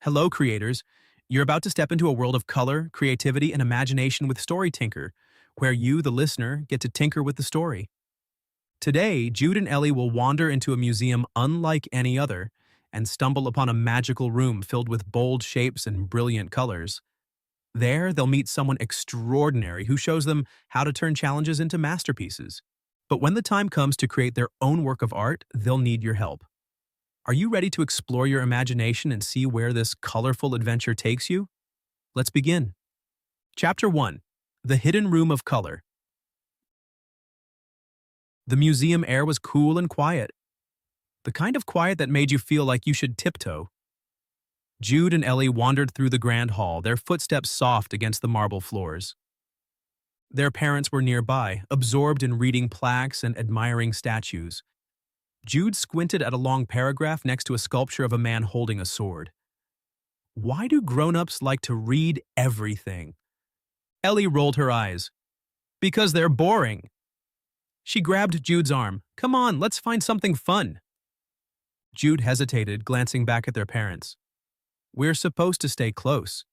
Hello, creators. You're about to step into a world of color, creativity, and imagination with StoryTinkr, where you, the listener, get to tinker with the story. Today, Jude and Ellie will wander into a museum unlike any other and stumble upon a magical room filled with bold shapes and brilliant colors. There, they'll meet someone extraordinary who shows them how to turn challenges into masterpieces. But when the time comes to create their own work of art, they'll need your help. Are you ready to explore your imagination and see where this colorful adventure takes you? Let's begin. Chapter 1. The Hidden Room of Color. The museum air was cool and quiet. The kind of quiet that made you feel like you should tiptoe. Jude and Ellie wandered through the grand hall, their footsteps soft against the marble floors. Their parents were nearby, absorbed in reading plaques and admiring statues. Jude squinted at a long paragraph next to a sculpture of a man holding a sword. Why do grown-ups like to read everything? Ellie rolled her eyes. Because they're boring. She grabbed Jude's arm. Come on, let's find something fun. Jude hesitated, glancing back at their parents. We're supposed to stay close.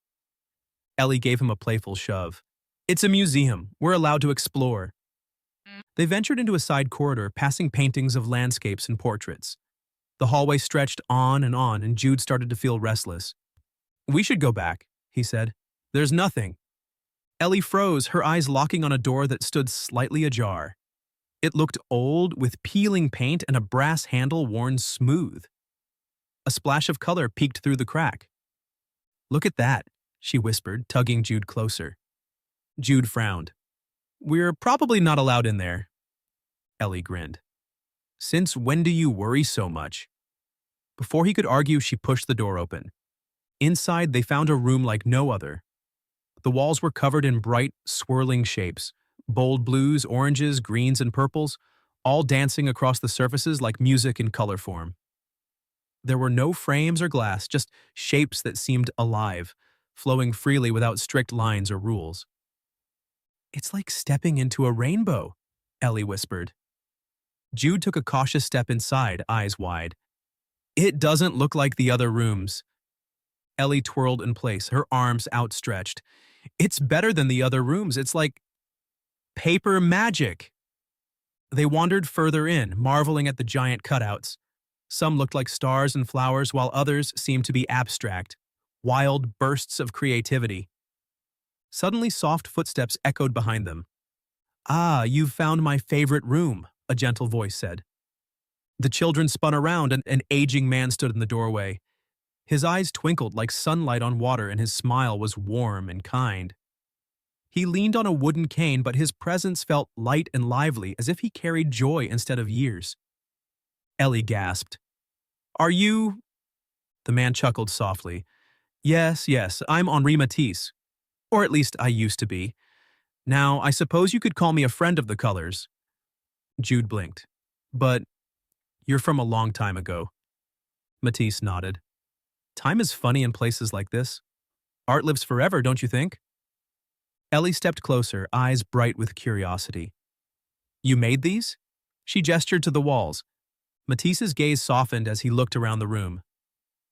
Ellie gave him a playful shove. It's a museum. We're allowed to explore. They ventured into a side corridor, passing paintings of landscapes and portraits. The hallway stretched on, and Jude started to feel restless. We should go back, he said. There's nothing. Ellie froze, her eyes locking on a door that stood slightly ajar. It looked old, with peeling paint and a brass handle worn smooth. A splash of color peeked through the crack. Look at that, she whispered, tugging Jude closer. Jude frowned. We're probably not allowed in there. Ellie grinned. Since when do you worry so much? Before he could argue, she pushed the door open. Inside, they found a room like no other. The walls were covered in bright, swirling shapes, bold blues, oranges, greens, and purples, all dancing across the surfaces like music in color form. There were no frames or glass, just shapes that seemed alive, flowing freely without strict lines or rules. It's like stepping into a rainbow, Ellie whispered. Jude took a cautious step inside, eyes wide. It doesn't look like the other rooms. Ellie twirled in place, her arms outstretched. It's better than the other rooms. It's like paper magic. They wandered further in, marveling at the giant cutouts. Some looked like stars and flowers, while others seemed to be abstract, wild bursts of creativity. Suddenly, soft footsteps echoed behind them. Ah, you've found my favorite room, a gentle voice said. The children spun around and an aging man stood in the doorway. His eyes twinkled like sunlight on water and his smile was warm and kind. He leaned on a wooden cane, but his presence felt light and lively, as if he carried joy instead of years. Ellie gasped. Are you? The man chuckled softly. Yes, I'm Henri Matisse. Or at least I used to be. Now, I suppose you could call me a friend of the colors. Jude blinked. But you're from a long time ago. Matisse nodded. Time is funny in places like this. Art lives forever, don't you think? Ellie stepped closer, eyes bright with curiosity. You made these? She gestured to the walls. Matisse's gaze softened as he looked around the room.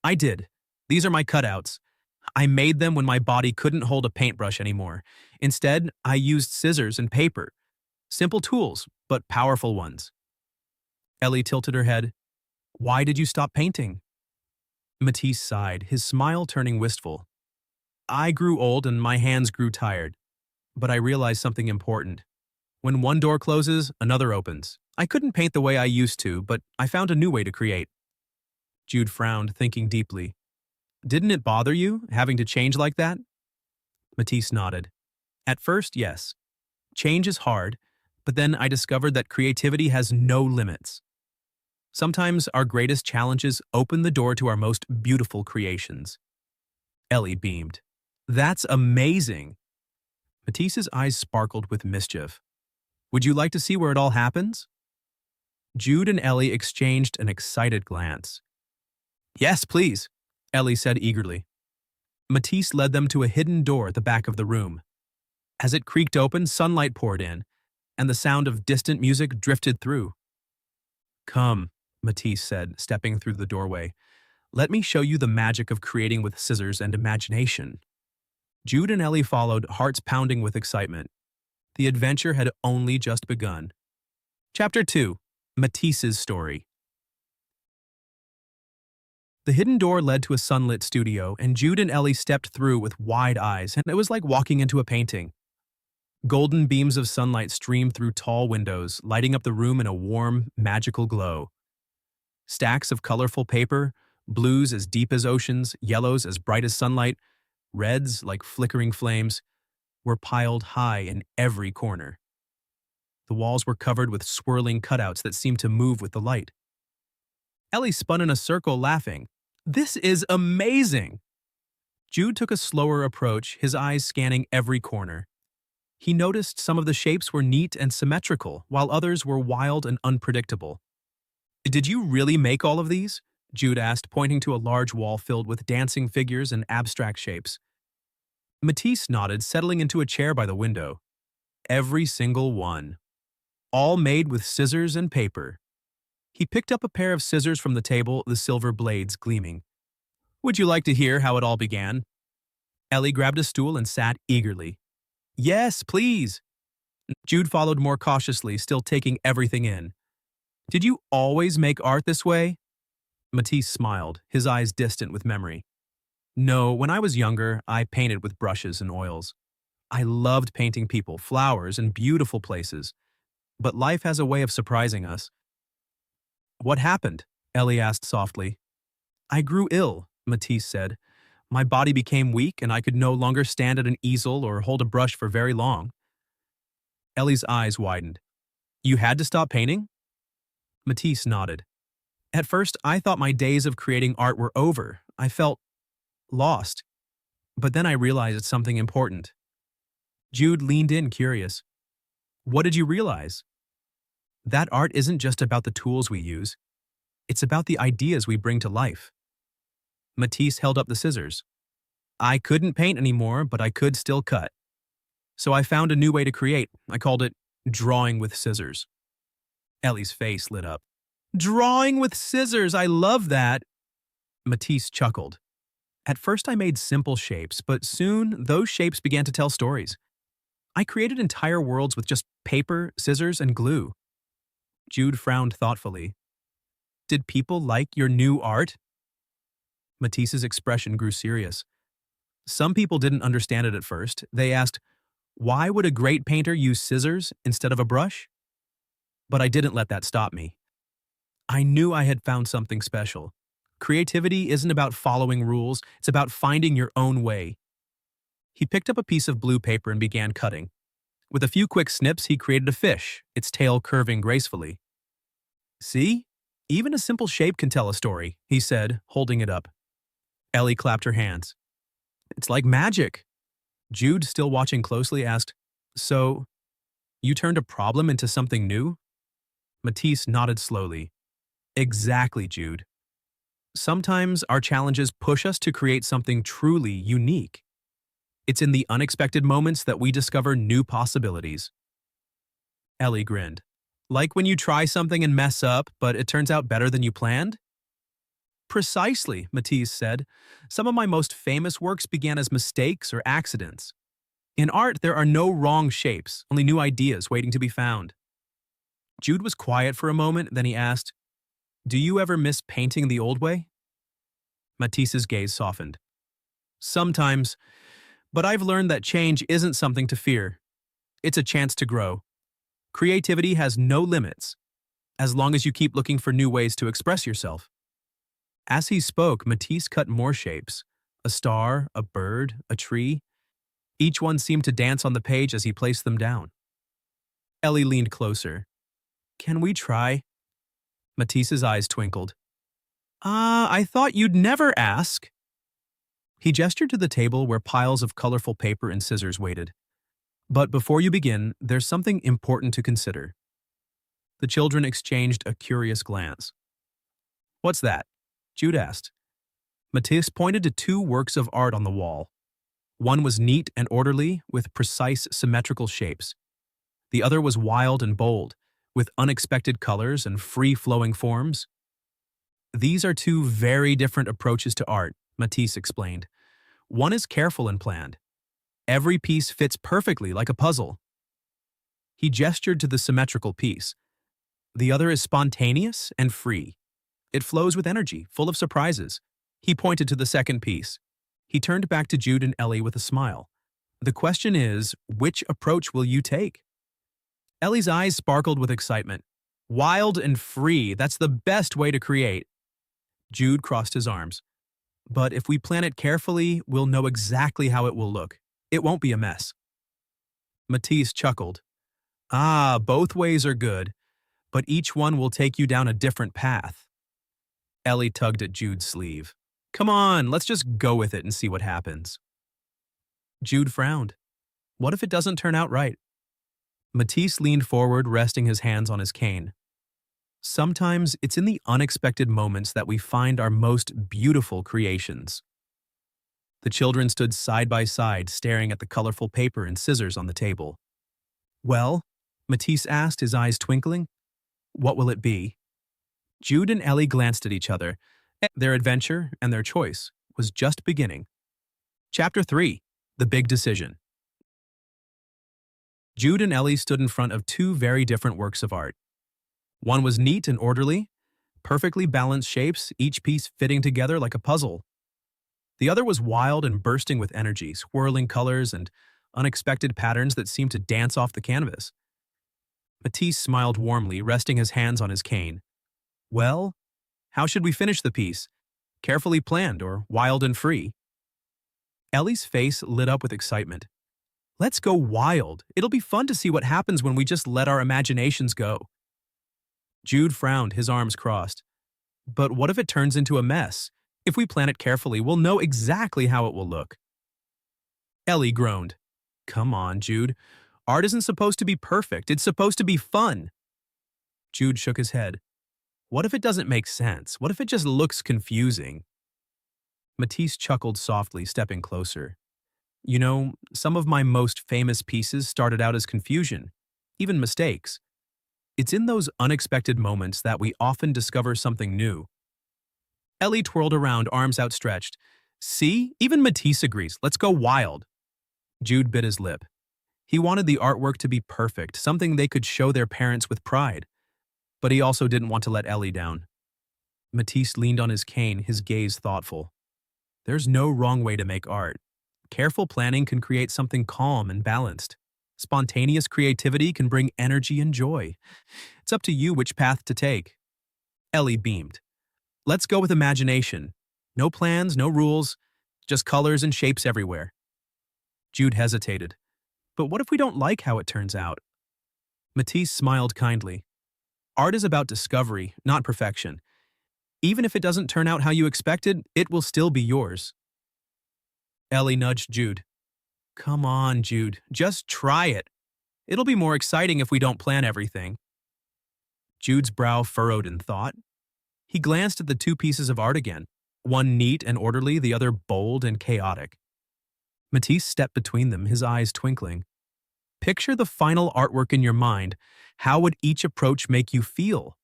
I did. These are my cutouts. I made them when my body couldn't hold a paintbrush anymore. Instead, I used scissors and paper. Simple tools, but powerful ones. Ellie tilted her head. Why did you stop painting? Matisse sighed, his smile turning wistful. I grew old and my hands grew tired. But I realized something important. When one door closes, another opens. I couldn't paint the way I used to, but I found a new way to create. Jude frowned, thinking deeply. Didn't it bother you, having to change like that? Matisse nodded. At first, yes. Change is hard, but then I discovered that creativity has no limits. Sometimes our greatest challenges open the door to our most beautiful creations. Ellie beamed. That's amazing. Matisse's eyes sparkled with mischief. Would you like to see where it all happens? Jude and Ellie exchanged an excited glance. Yes, please, Ellie said eagerly. Matisse led them to a hidden door at the back of the room. As it creaked open, sunlight poured in, and the sound of distant music drifted through. Come, Matisse said, stepping through the doorway. Let me show you the magic of creating with scissors and imagination. Jude and Ellie followed, hearts pounding with excitement. The adventure had only just begun. Chapter 2. Matisse's Story. The hidden door led to a sunlit studio, and Jude and Ellie stepped through with wide eyes, and it was like walking into a painting. Golden beams of sunlight streamed through tall windows, lighting up the room in a warm, magical glow. Stacks of colorful paper, blues as deep as oceans, yellows as bright as sunlight, reds like flickering flames, were piled high in every corner. The walls were covered with swirling cutouts that seemed to move with the light. Ellie spun in a circle, laughing. "This is amazing!" Jude took a slower approach, his eyes scanning every corner. He noticed some of the shapes were neat and symmetrical, while others were wild and unpredictable. "Did you really make all of these?" Jude asked, pointing to a large wall filled with dancing figures and abstract shapes. Matisse nodded, settling into a chair by the window. "Every single one. All made with scissors and paper." He picked up a pair of scissors from the table, the silver blades gleaming. "Would you like to hear how it all began?" Ellie grabbed a stool and sat eagerly. "Yes, please." Jude followed more cautiously, still taking everything in. "Did you always make art this way?" Matisse smiled, his eyes distant with memory. "No, when I was younger, I painted with brushes and oils. I loved painting people, flowers, and beautiful places. But life has a way of surprising us." "What happened?" Ellie asked softly. "I grew ill," Matisse said. "My body became weak and I could no longer stand at an easel or hold a brush for very long." Ellie's eyes widened. "You had to stop painting?" Matisse nodded. "At first, I thought my days of creating art were over. I felt lost. But then I realized something important." Jude leaned in, curious. "What did you realize?" "That art isn't just about the tools we use. It's about the ideas we bring to life." Matisse held up the scissors. "I couldn't paint anymore, but I could still cut. So I found a new way to create. I called it drawing with scissors." Ellie's face lit up. "Drawing with scissors, I love that." Matisse chuckled. "At first I made simple shapes, but soon those shapes began to tell stories. I created entire worlds with just paper, scissors, and glue." Jude frowned thoughtfully. "Did people like your new art?" Matisse's expression grew serious. "Some people didn't understand it at first. They asked, 'Why would a great painter use scissors instead of a brush?' But I didn't let that stop me. I knew I had found something special. Creativity isn't about following rules, it's about finding your own way." He picked up a piece of blue paper and began cutting. With a few quick snips, he created a fish, its tail curving gracefully. "See? Even a simple shape can tell a story," he said, holding it up. Ellie clapped her hands. "It's like magic." Jude, still watching closely, asked, "So, you turned a problem into something new?" Matisse nodded slowly. "Exactly, Jude. Sometimes our challenges push us to create something truly unique. It's in the unexpected moments that we discover new possibilities." Ellie grinned. "Like when you try something and mess up, but it turns out better than you planned?" "Precisely," Matisse said. "Some of my most famous works began as mistakes or accidents. In art, there are no wrong shapes, only new ideas waiting to be found." Jude was quiet for a moment, then he asked, "Do you ever miss painting the old way?" Matisse's gaze softened. "Sometimes, but I've learned that change isn't something to fear. It's a chance to grow. Creativity has no limits, as long as you keep looking for new ways to express yourself." As he spoke, Matisse cut more shapes. A star, a bird, a tree. Each one seemed to dance on the page as he placed them down. Ellie leaned closer. "Can we try?" Matisse's eyes twinkled. I thought you'd never ask." He gestured to the table where piles of colorful paper and scissors waited. "But before you begin, there's something important to consider." The children exchanged a curious glance. "What's that?" Jude asked. Matisse pointed to two works of art on the wall. One was neat and orderly, with precise symmetrical shapes. The other was wild and bold, with unexpected colors and free-flowing forms. These are two very different approaches to art, Matisse explained. One is careful and planned. Every piece fits perfectly like a puzzle. He gestured to the symmetrical piece. The other is spontaneous and free. It flows with energy, full of surprises. He pointed to the second piece. He turned back to Jude and Ellie with a smile. The question is, which approach will you take? Ellie's eyes sparkled with excitement. Wild and free, that's the best way to create. Jude crossed his arms. But if we plan it carefully, we'll know exactly how it will look. It won't be a mess. Matisse chuckled. Ah, both ways are good, but each one will take you down a different path. Ellie tugged at Jude's sleeve. Come on, let's just go with it and see what happens. Jude frowned. What if it doesn't turn out right? Matisse leaned forward, resting his hands on his cane. Sometimes it's in the unexpected moments that we find our most beautiful creations. The children stood side by side, staring at the colorful paper and scissors on the table. Well, Matisse asked, his eyes twinkling. What will it be? Jude and Ellie glanced at each other. Their adventure and their choice was just beginning. Chapter 3. The Big Decision. Jude and Ellie stood in front of two very different works of art. One was neat and orderly, perfectly balanced shapes, each piece fitting together like a puzzle. The other was wild and bursting with energy, swirling colors and unexpected patterns that seemed to dance off the canvas. Matisse smiled warmly, resting his hands on his cane. Well, how should we finish the piece? Carefully planned or wild and free? Ellie's face lit up with excitement. Let's go wild. It'll be fun to see what happens when we just let our imaginations go. Jude frowned, his arms crossed. But what if it turns into a mess? If we plan it carefully, we'll know exactly how it will look. Ellie groaned. Come on, Jude. Art isn't supposed to be perfect. It's supposed to be fun. Jude shook his head. What if it doesn't make sense? What if it just looks confusing? Matisse chuckled softly, stepping closer. You know, some of my most famous pieces started out as confusion, even mistakes. It's in those unexpected moments that we often discover something new. Ellie twirled around, arms outstretched. See? Even Matisse agrees. Let's go wild. Jude bit his lip. He wanted the artwork to be perfect, something they could show their parents with pride. But he also didn't want to let Ellie down. Matisse leaned on his cane, his gaze thoughtful. There's no wrong way to make art. Careful planning can create something calm and balanced. Spontaneous creativity can bring energy and joy. It's up to you which path to take. Ellie beamed. Let's go with imagination. No plans, no rules, just colors and shapes everywhere. Jude hesitated. But what if we don't like how it turns out? Matisse smiled kindly. Art is about discovery, not perfection. Even if it doesn't turn out how you expected, it will still be yours. Ellie nudged Jude. Come on, Jude. Just try it. It'll be more exciting if we don't plan everything. Jude's brow furrowed in thought. He glanced at the two pieces of art again, one neat and orderly, the other bold and chaotic. Matisse stepped between them, his eyes twinkling. Picture the final artwork in your mind. How would each approach make you feel?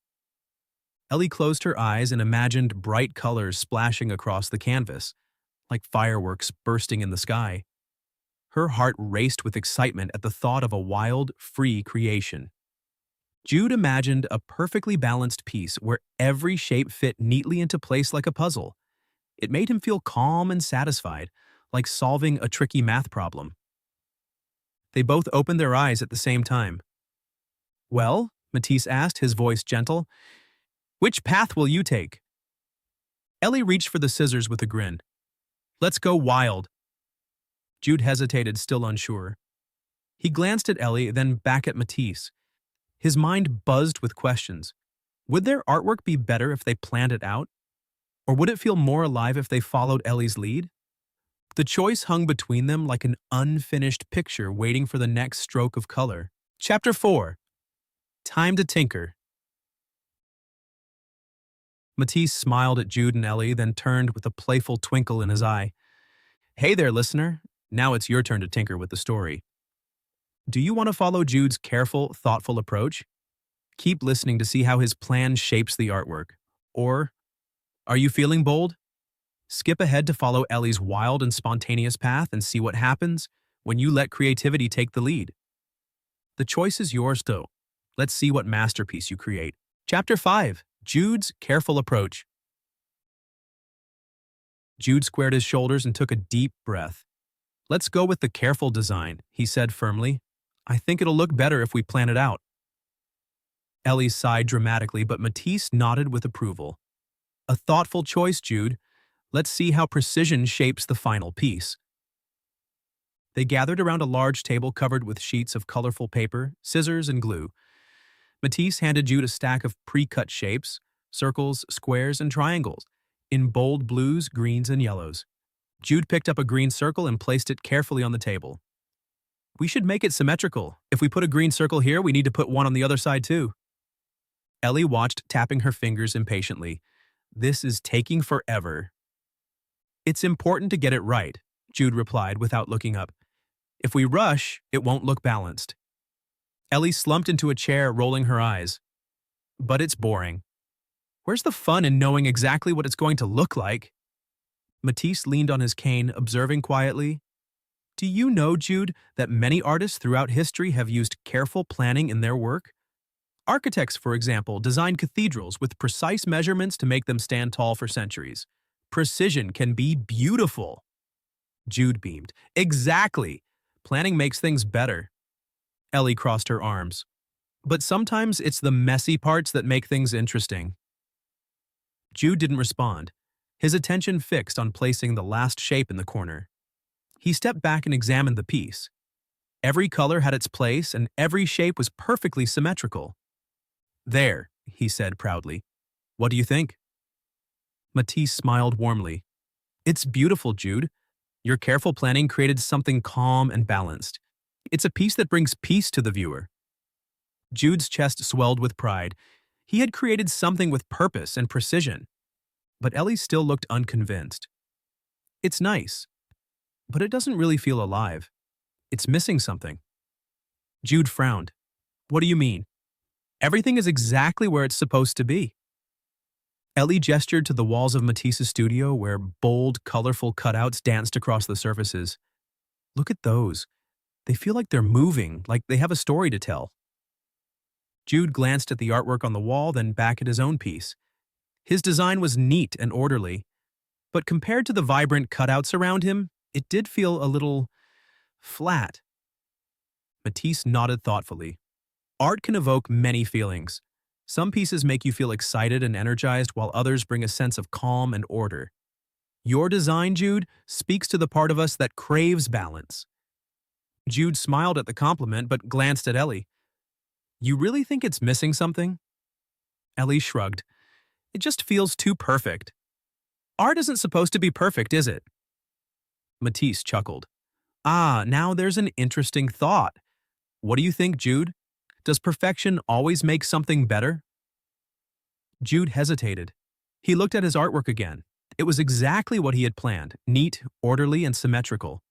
Ellie closed her eyes and imagined bright colors splashing across the canvas, like fireworks bursting in the sky. Her heart raced with excitement at the thought of a wild, free creation. Jude imagined a perfectly balanced piece where every shape fit neatly into place like a puzzle. It made him feel calm and satisfied, like solving a tricky math problem. They both opened their eyes at the same time. Well, Matisse asked, his voice gentle, which path will you take? Ellie reached for the scissors with a grin. Let's go wild. Jude hesitated, still unsure. He glanced at Ellie, then back at Matisse. His mind buzzed with questions. Would their artwork be better if they planned it out? Or would it feel more alive if they followed Ellie's lead? The choice hung between them like an unfinished picture waiting for the next stroke of color. Chapter 4. Time to tinker. Matisse smiled at Jude and Ellie, then turned with a playful twinkle in his eye. Hey there, listener. Now it's your turn to tinker with the story. Do you want to follow Jude's careful, thoughtful approach? Keep listening to see how his plan shapes the artwork. Or Are you feeling bold? Skip ahead to follow Ellie's wild and spontaneous path and see what happens when you let creativity take the lead. The choice is yours, though. Let's see what masterpiece you create. Chapter 5. Jude's Careful Approach. Jude squared his shoulders and took a deep breath. Let's go with the careful design, he said firmly. I think it'll look better if we plan it out. Ellie sighed dramatically, but Matisse nodded with approval. A thoughtful choice, Jude. Let's see how precision shapes the final piece. They gathered around a large table covered with sheets of colorful paper, scissors, and glue. Matisse handed Jude a stack of pre-cut shapes, circles, squares, and triangles, in bold blues, greens, and yellows. Jude picked up a green circle and placed it carefully on the table. We should make it symmetrical. If we put a green circle here, we need to put one on the other side too. Ellie watched, tapping her fingers impatiently. This is taking forever. It's important to get it right, Jude replied without looking up. If we rush, it won't look balanced. Ellie slumped into a chair, rolling her eyes. But it's boring. Where's the fun in knowing exactly what it's going to look like? Matisse leaned on his cane, observing quietly. Do you know, Jude, that many artists throughout history have used careful planning in their work? Architects, for example, designed cathedrals with precise measurements to make them stand tall for centuries. Precision can be beautiful. Jude beamed. Exactly. Planning makes things better. Ellie crossed her arms. But sometimes it's the messy parts that make things interesting. Jude didn't respond, his attention fixed on placing the last shape in the corner. He stepped back and examined the piece. Every color had its place and every shape was perfectly symmetrical. There, he said proudly. What do you think? Matisse smiled warmly. It's beautiful, Jude. Your careful planning created something calm and balanced. It's a piece that brings peace to the viewer. Jude's chest swelled with pride. He had created something with purpose and precision. But Ellie still looked unconvinced. It's nice, but it doesn't really feel alive. It's missing something. Jude frowned. What do you mean? Everything is exactly where it's supposed to be. Ellie gestured to the walls of Matisse's studio where bold, colorful cutouts danced across the surfaces. Look at those. They feel like they're moving, like they have a story to tell. Jude glanced at the artwork on the wall, then back at his own piece. His design was neat and orderly, but compared to the vibrant cutouts around him, it did feel a little flat. Matisse nodded thoughtfully. Art can evoke many feelings. Some pieces make you feel excited and energized, while others bring a sense of calm and order. Your design, Jude, speaks to the part of us that craves balance. Jude smiled at the compliment, but glanced at Ellie. You really think it's missing something? Ellie shrugged. It just feels too perfect. Art isn't supposed to be perfect, is it? Matisse chuckled. Now there's an interesting thought. What do you think, Jude? Does perfection always make something better? Jude hesitated. He looked at his artwork again. It was exactly what he had planned, neat, orderly, and symmetrical.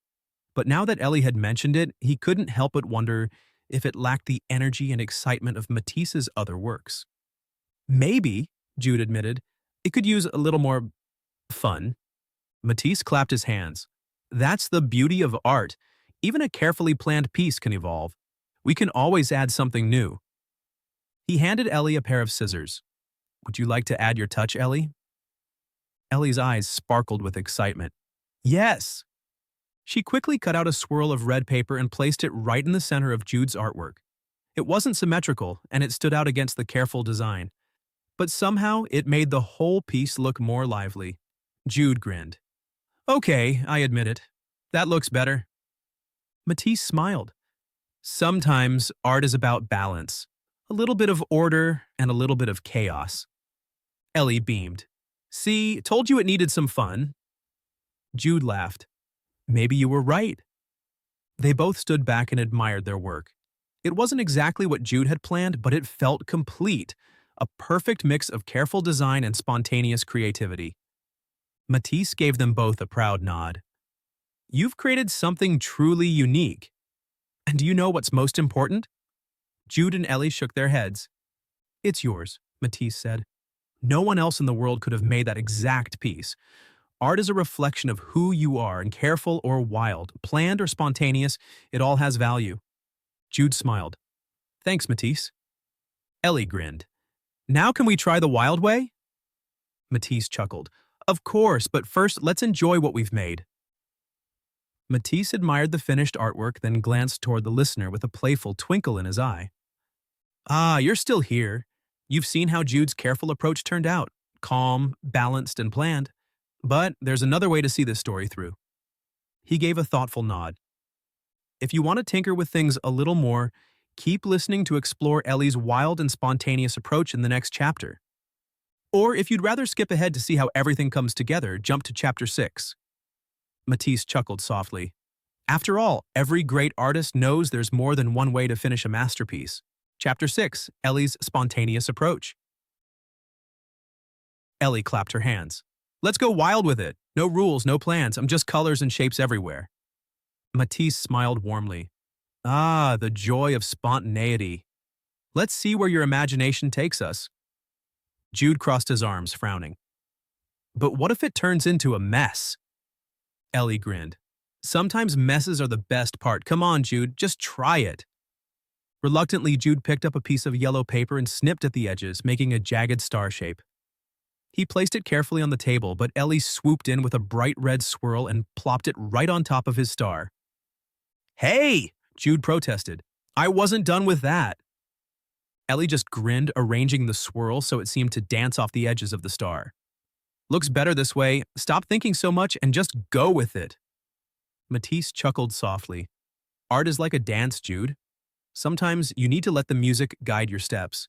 But now that Ellie had mentioned it, he couldn't help but wonder if it lacked the energy and excitement of Matisse's other works. Maybe, Jude admitted, it could use a little more fun. Matisse clapped his hands. That's the beauty of art. Even a carefully planned piece can evolve. We can always add something new. He handed Ellie a pair of scissors. Would you like to add your touch, Ellie? Ellie's eyes sparkled with excitement. Yes! She quickly cut out a swirl of red paper and placed it right in the center of Jude's artwork. It wasn't symmetrical, and it stood out against the careful design. But somehow, it made the whole piece look more lively. Jude grinned. Okay, I admit it. That looks better. Matisse smiled. Sometimes art is about balance, a little bit of order and a little bit of chaos. Ellie beamed. See, told you it needed some fun. Jude laughed. Maybe you were right. They both stood back and admired their work. It wasn't exactly what Jude had planned, but it felt complete, a perfect mix of careful design and spontaneous creativity. Matisse gave them both a proud nod. You've created something truly unique. And do you know what's most important? Jude and Ellie shook their heads. It's yours, Matisse said. No one else in the world could have made that exact piece. Art is a reflection of who you are, and careful or wild, planned or spontaneous, it all has value. Jude smiled. Thanks, Matisse. Ellie grinned. Now can we try the wild way? Matisse chuckled. Of course, but first let's enjoy what we've made. Matisse admired the finished artwork, then glanced toward the listener with a playful twinkle in his eye. Ah, you're still here. You've seen how Jude's careful approach turned out. Calm, balanced, and planned. But there's another way to see this story through. He gave a thoughtful nod. If you want to tinker with things a little more, keep listening to explore Ellie's wild and spontaneous approach in the next chapter. Or if you'd rather skip ahead to see how everything comes together, jump to chapter 6. Matisse chuckled softly. After all, every great artist knows there's more than one way to finish a masterpiece. Chapter 6, Ellie's spontaneous approach. Ellie clapped her hands. Let's go wild with it. No rules, no plans. I'm just colors and shapes everywhere. Matisse smiled warmly. Ah, the joy of spontaneity. Let's see where your imagination takes us. Jude crossed his arms, frowning. But what if it turns into a mess? Ellie grinned. Sometimes messes are the best part. Come on, Jude, just try it. Reluctantly, Jude picked up a piece of yellow paper and snipped at the edges, making a jagged star shape. He placed it carefully on the table, but Ellie swooped in with a bright red swirl and plopped it right on top of his star. Hey! Jude protested. I wasn't done with that. Ellie just grinned, arranging the swirl so it seemed to dance off the edges of the star. Looks better this way. Stop thinking so much and just go with it. Matisse chuckled softly. Art is like a dance, Jude. Sometimes you need to let the music guide your steps.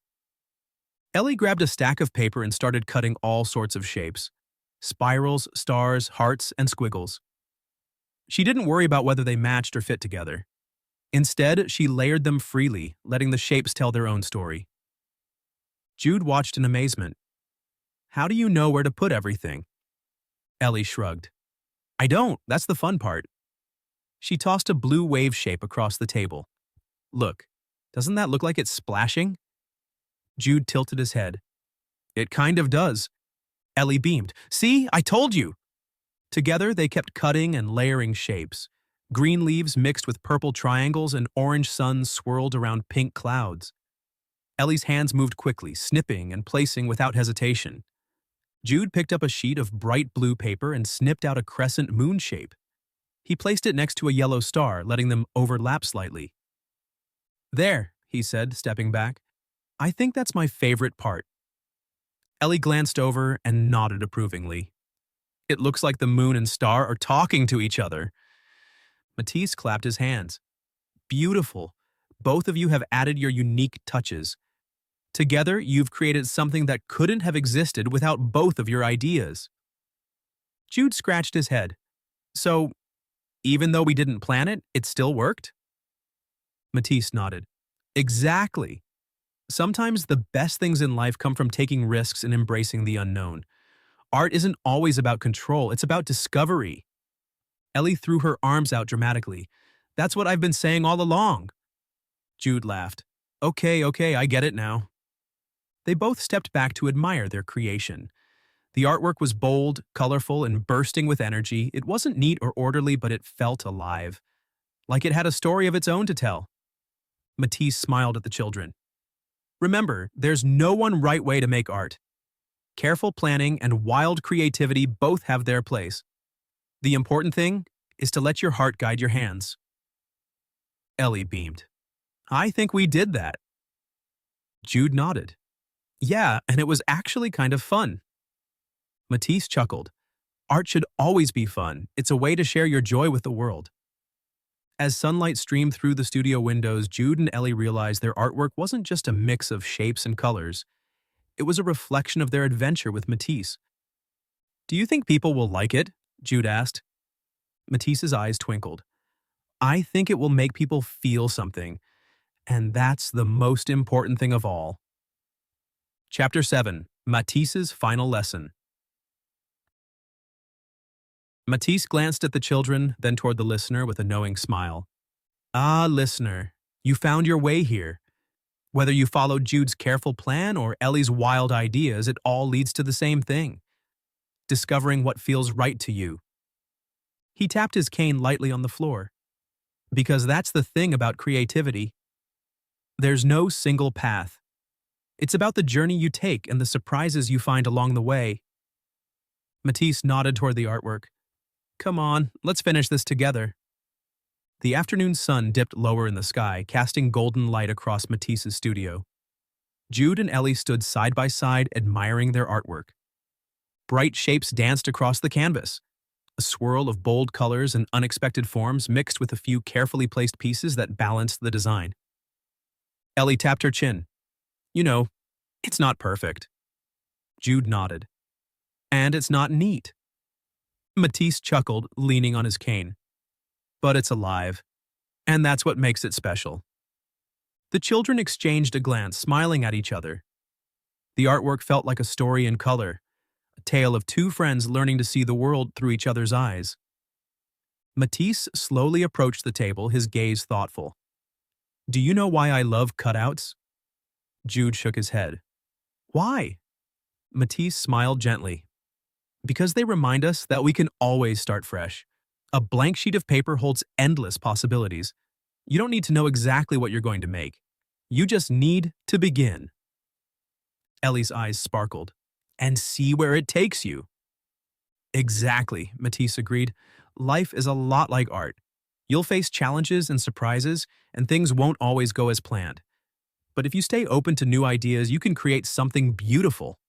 Ellie grabbed a stack of paper and started cutting all sorts of shapes. Spirals, stars, hearts, and squiggles. She didn't worry about whether they matched or fit together. Instead, she layered them freely, letting the shapes tell their own story. Jude watched in amazement. How do you know where to put everything? Ellie shrugged. I don't. That's the fun part. She tossed a blue wave shape across the table. Look, doesn't that look like it's splashing? Jude tilted his head. It kind of does. Ellie beamed. See, I told you. Together, they kept cutting and layering shapes. Green leaves mixed with purple triangles and orange suns swirled around pink clouds. Ellie's hands moved quickly, snipping and placing without hesitation. Jude picked up a sheet of bright blue paper and snipped out a crescent moon shape. He placed it next to a yellow star, letting them overlap slightly. There, he said, stepping back. I think that's my favorite part. Ellie glanced over and nodded approvingly. It looks like the moon and star are talking to each other. Matisse clapped his hands. Beautiful. Both of you have added your unique touches. Together, you've created something that couldn't have existed without both of your ideas. Jude scratched his head. So, even though we didn't plan it, it still worked? Matisse nodded. Exactly. Sometimes the best things in life come from taking risks and embracing the unknown. Art isn't always about control, it's about discovery. Ellie threw her arms out dramatically. That's what I've been saying all along. Jude laughed. Okay, I get it now. They both stepped back to admire their creation. The artwork was bold, colorful, and bursting with energy. It wasn't neat or orderly, but it felt alive. Like it had a story of its own to tell. Matisse smiled at the children. Remember, there's no one right way to make art. Careful planning and wild creativity both have their place. The important thing is to let your heart guide your hands. Ellie beamed. I think we did that. Jude nodded. Yeah, and it was actually kind of fun. Matisse chuckled. Art should always be fun. It's a way to share your joy with the world. As sunlight streamed through the studio windows, Jude and Ellie realized their artwork wasn't just a mix of shapes and colors. It was a reflection of their adventure with Matisse. Do you think people will like it? Jude asked. Matisse's eyes twinkled. I think it will make people feel something, and that's the most important thing of all. Chapter 7. Matisse's Final Lesson. Matisse glanced at the children, then toward the listener with a knowing smile. Ah, listener, you found your way here. Whether you follow Jude's careful plan or Ellie's wild ideas, it all leads to the same thing: discovering what feels right to you. He tapped his cane lightly on the floor. Because that's the thing about creativity. There's no single path. It's about the journey you take and the surprises you find along the way. Matisse nodded toward the artwork. Come on, let's finish this together. The afternoon sun dipped lower in the sky, casting golden light across Matisse's studio. Jude and Ellie stood side by side, admiring their artwork. Bright shapes danced across the canvas. A swirl of bold colors and unexpected forms mixed with a few carefully placed pieces that balanced the design. Ellie tapped her chin. You know, it's not perfect. Jude nodded. And it's not neat. Matisse chuckled, leaning on his cane. But it's alive. And that's what makes it special. The children exchanged a glance, smiling at each other. The artwork felt like a story in color, a tale of two friends learning to see the world through each other's eyes. Matisse slowly approached the table, his gaze thoughtful. Do you know why I love cutouts? Jude shook his head. Why? Matisse smiled gently. Because they remind us that we can always start fresh. A blank sheet of paper holds endless possibilities. You don't need to know exactly what you're going to make. You just need to begin. Ellie's eyes sparkled. And see where it takes you. Exactly, Matisse agreed. Life is a lot like art. You'll face challenges and surprises, and things won't always go as planned. But if you stay open to new ideas, you can create something beautiful,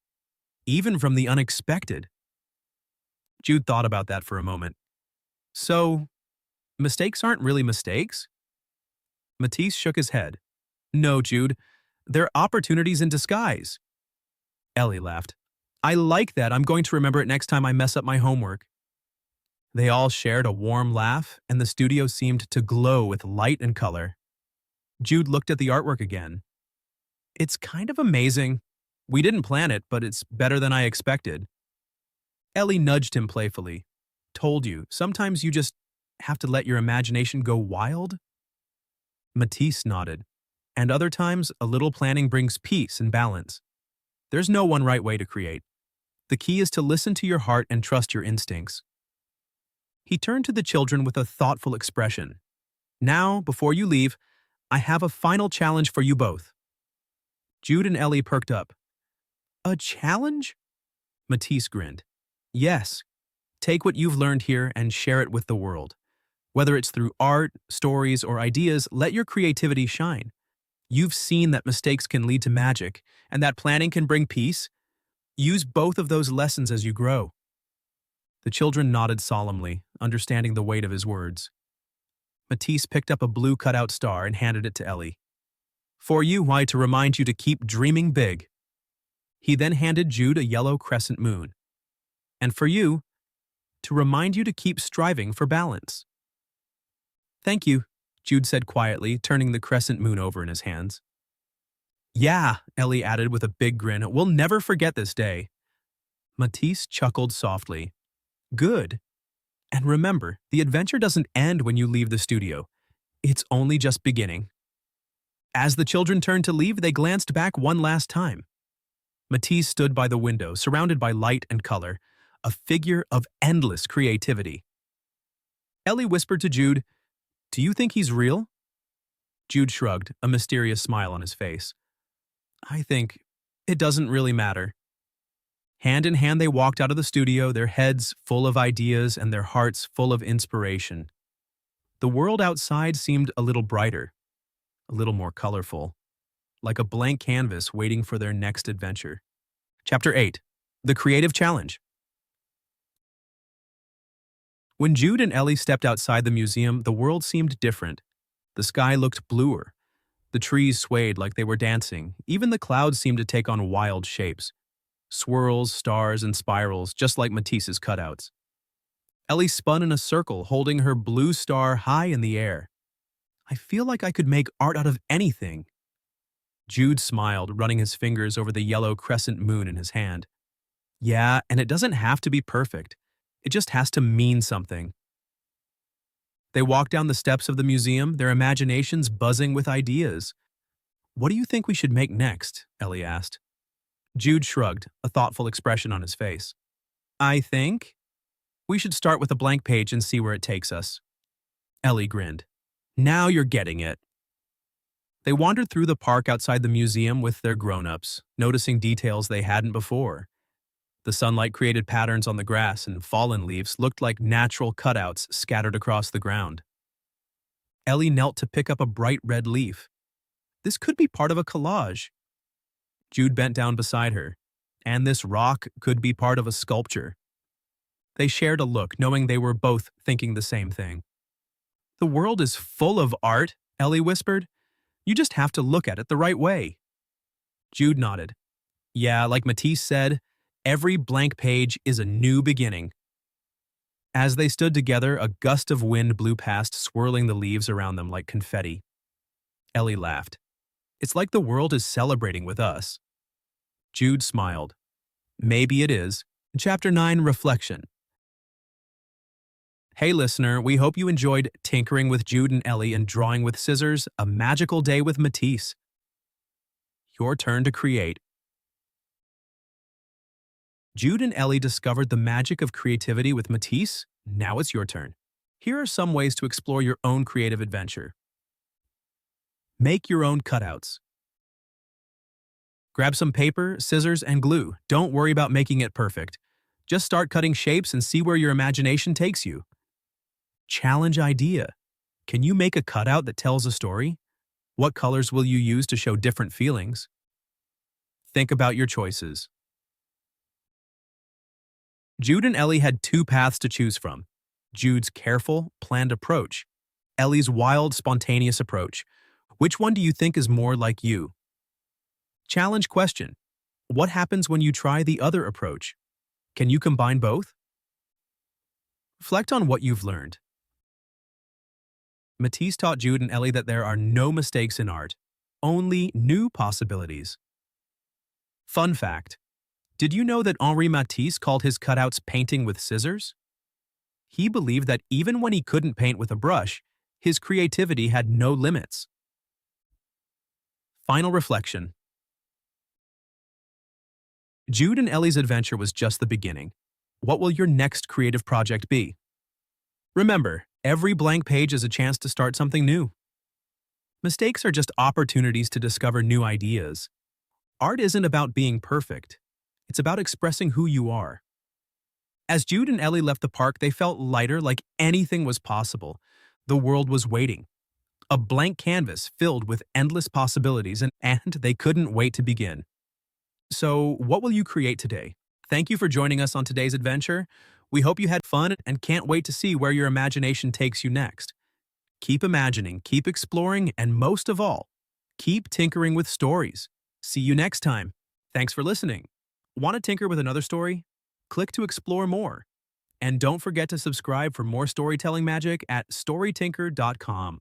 even from the unexpected. Jude thought about that for a moment. So, mistakes aren't really mistakes? Matisse shook his head. No, Jude, they're opportunities in disguise. Ellie laughed. I like that. I'm going to remember it next time I mess up my homework. They all shared a warm laugh, and the studio seemed to glow with light and color. Jude looked at the artwork again. It's kind of amazing. We didn't plan it, but it's better than I expected. Ellie nudged him playfully. Told you, sometimes you just have to let your imagination go wild? Matisse nodded. And other times, a little planning brings peace and balance. There's no one right way to create. The key is to listen to your heart and trust your instincts. He turned to the children with a thoughtful expression. Now, before you leave, I have a final challenge for you both. Jude and Ellie perked up. A challenge? Matisse grinned. Yes. Take what you've learned here and share it with the world. Whether it's through art, stories, or ideas, let your creativity shine. You've seen that mistakes can lead to magic, and that planning can bring peace. Use both of those lessons as you grow. The children nodded solemnly, understanding the weight of his words. Matisse picked up a blue cutout star and handed it to Ellie. For you, why, to remind you to keep dreaming big. He then handed Jude a yellow crescent moon. And for you, to remind you to keep striving for balance. Thank you, Jude said quietly, turning the crescent moon over in his hands. Yeah, Ellie added with a big grin, we'll never forget this day. Matisse chuckled softly. Good. And remember, the adventure doesn't end when you leave the studio. It's only just beginning. As the children turned to leave, they glanced back one last time. Matisse stood by the window, surrounded by light and color, a figure of endless creativity. Ellie whispered to Jude, Do you think he's real? Jude shrugged, a mysterious smile on his face. I think it doesn't really matter. Hand in hand, they walked out of the studio, their heads full of ideas and their hearts full of inspiration. The world outside seemed a little brighter, a little more colorful, like a blank canvas waiting for their next adventure. Chapter 8. The Creative Challenge. When Jude and Ellie stepped outside the museum, the world seemed different. The sky looked bluer. The trees swayed like they were dancing. Even the clouds seemed to take on wild shapes. Swirls, stars, and spirals, just like Matisse's cutouts. Ellie spun in a circle, holding her blue star high in the air. I feel like I could make art out of anything. Jude smiled, running his fingers over the yellow crescent moon in his hand. Yeah, and it doesn't have to be perfect. It just has to mean something. They walked down the steps of the museum, their imaginations buzzing with ideas. What do you think we should make next? Ellie asked. Jude shrugged, a thoughtful expression on his face. I think we should start with a blank page and see where it takes us. Ellie grinned. Now you're getting it. They wandered through the park outside the museum with their grown-ups, noticing details they hadn't before. The sunlight created patterns on the grass, and fallen leaves looked like natural cutouts scattered across the ground. Ellie knelt to pick up a bright red leaf. This could be part of a collage. Jude bent down beside her, and this rock could be part of a sculpture. They shared a look, knowing they were both thinking the same thing. The world is full of art, Ellie whispered. You just have to look at it the right way. Jude nodded. Yeah, like Matisse said, every blank page is a new beginning. As they stood together, a gust of wind blew past, swirling the leaves around them like confetti. Ellie laughed. It's like the world is celebrating with us. Jude smiled. Maybe it is. Chapter 9, Reflection. Hey listener, we hope you enjoyed Tinkering with Jude and Ellie and Drawing with Scissors, a magical day with Matisse. Your turn to create. Jude and Ellie discovered the magic of creativity with Matisse. Now it's your turn. Here are some ways to explore your own creative adventure. Make your own cutouts. Grab some paper, scissors, and glue. Don't worry about making it perfect. Just start cutting shapes and see where your imagination takes you. Challenge idea. Can you make a cutout that tells a story? What colors will you use to show different feelings? Think about your choices. Jude and Ellie had two paths to choose from. Jude's careful, planned approach. Ellie's wild, spontaneous approach. Which one do you think is more like you? Challenge question. What happens when you try the other approach? Can you combine both? Reflect on what you've learned. Matisse taught Jude and Ellie that there are no mistakes in art, only new possibilities. Fun fact. Did you know that Henri Matisse called his cutouts painting with scissors? He believed that even when he couldn't paint with a brush, his creativity had no limits. Final reflection. Jude and Ellie's adventure was just the beginning. What will your next creative project be? Remember, every blank page is a chance to start something new. Mistakes are just opportunities to discover new ideas. Art isn't about being perfect. It's about expressing who you are. As Jude and Ellie left the park, they felt lighter, like anything was possible. The world was waiting. A blank canvas filled with endless possibilities, and they couldn't wait to begin. So, what will you create today? Thank you for joining us on today's adventure. We hope you had fun and can't wait to see where your imagination takes you next. Keep imagining, keep exploring, and most of all, keep tinkering with stories. See you next time. Thanks for listening. Want to tinker with another story? Click to explore more. And don't forget to subscribe for more storytelling magic at StoryTinkr.com.